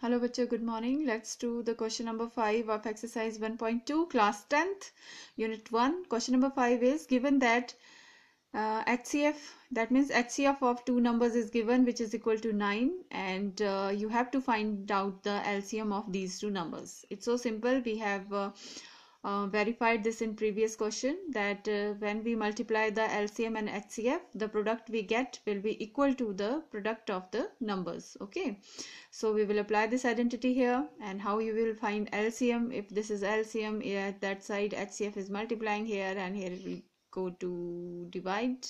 Hello bachcho, good morning. Let's do the question number 5 of exercise 1.2 class 10th unit 1. Question number 5 is given that HCF, that means HCF of two numbers is given which is equal to 9, and you have to find out the LCM of these two numbers. It's so simple. We have verified this in previous question that when we multiply the LCM and HCF, the product we get will be equal to the product of the numbers. Okay, so we will apply this identity here, and how you will find LCM. If this is LCM, at that side HCF is multiplying here, and here it will go to divide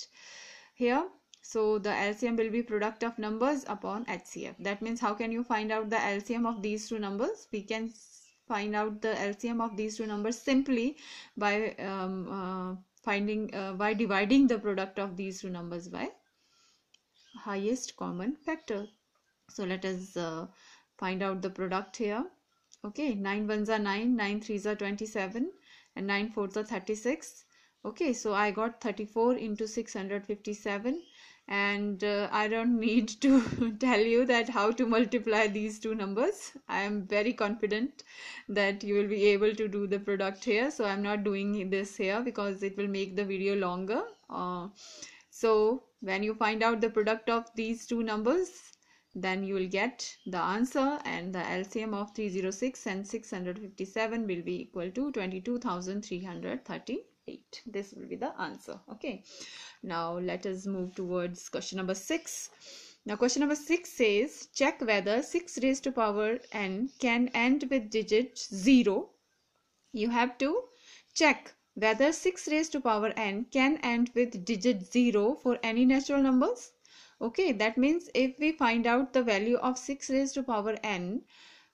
here. So the LCM will be product of numbers upon HCF. That means how can you find out the LCM of these two numbers? We can find out the LCM of these two numbers simply by by dividing the product of these two numbers by highest common factor. So let us find out the product here. Okay, 9 ones are 9, 9 threes are 27, and 9 fours are 36. Okay, so I got 34 into 657, and I don't need to tell you that how to multiply these two numbers. I am very confident that you will be able to do the product here, so I'm not doing this here because it will make the video longer. So when you find out the product of these two numbers, then you will get the answer, and the LCM of 306 and 657 will be equal to 22,338. This will be the answer. Okay, now let us move towards question number 6. Now question number 6 says check whether 6 raised to power n can end with digit 0. You have to check whether 6 raised to power n can end with digit 0 for any natural numbers. Okay, that means if we find out the value of 6 raised to power n,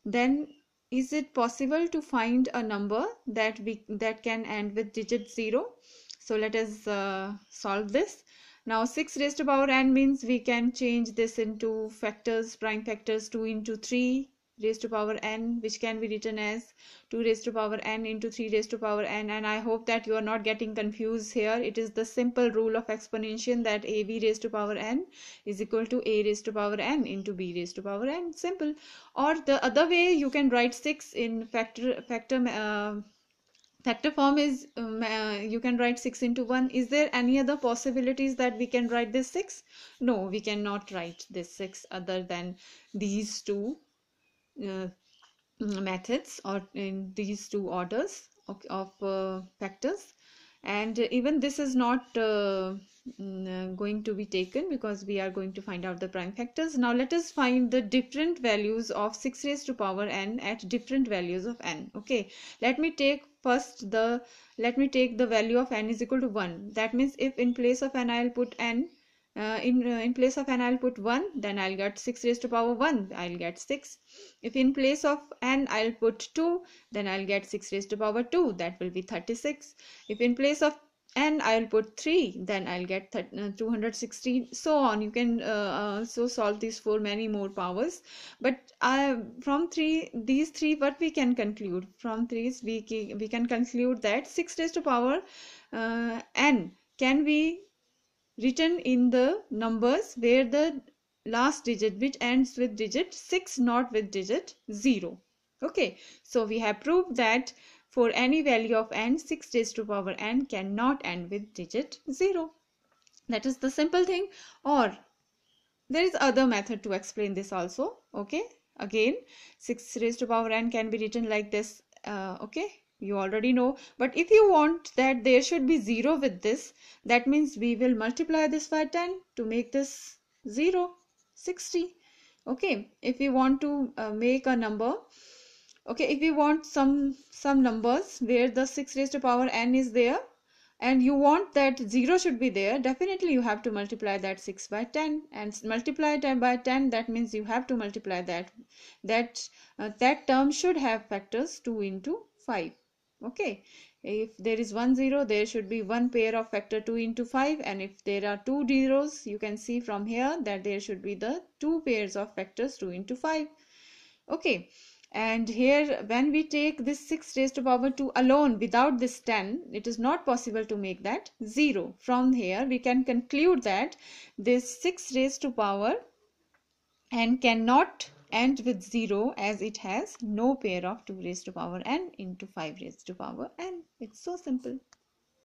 then is it possible to find a number that can end with digit 0? So let us solve this. Now 6 raised to power n means we can change this into factors, prime factors. 2 into 3 raised to power n, which can be written as 2 raised to power n into 3 raised to power n. And I hope that you are not getting confused here. It is the simple rule of exponentiation that ab raised to power n is equal to a raised to power n into b raised to power n. Simple. Or the other way you can write 6 in factor form is you can write 6 into 1. Is there any other possibilities that we can write this 6? No, we cannot write this 6 other than these two methods, or in these two orders of factors. And even this is not going to be taken because we are going to find out the prime factors. Now let us find the different values of 6 raised to power n at different values of n. Okay, let me take the value of n is equal to 1. That means if in place of n I'll put n, in place of n I'll put 1, then I'll get 6 raised to power 1, I'll get 6. If in place of n I'll put 2, then I'll get 6 raised to power 2, that will be 36. If in place of n I'll put 3, then I'll get 216, so on. You can so solve this for many more powers. But from these three, what we can conclude from these, we can conclude that 6 raised to power n can be written in the numbers where the last digit which ends with digit 6, not with digit 0. Okay, so we have proved that for any value of n, 6 raised to power n cannot end with digit 0. That is the simple thing. Or there is other method to explain this also. Okay, again 6 raised to power n can be written like this. Okay, you already know. But if you want that there should be 0 with this, that means we will multiply this by 10 to make this 0, 60. Okay, if we want to make a number, okay, if you want some numbers where the 6 raised to power n is there and you want that 0 should be there, definitely you have to multiply that 6 by 10, and multiply 10 by 10, that means you have to multiply that term should have factors 2 into 5. Okay, if there is 1 0, there should be one pair of factor 2 into 5, and if there are 2 zeros, you can see from here that there should be the 2 pairs of factors 2 into 5. Okay, and here when we take this 6 raised to power 2 alone without this 10, it is not possible to make that 0. From here we can conclude that this 6 raised to power n cannot and with 0 as it has no pair of 2 raised to power n into 5 raised to power n. It's so simple.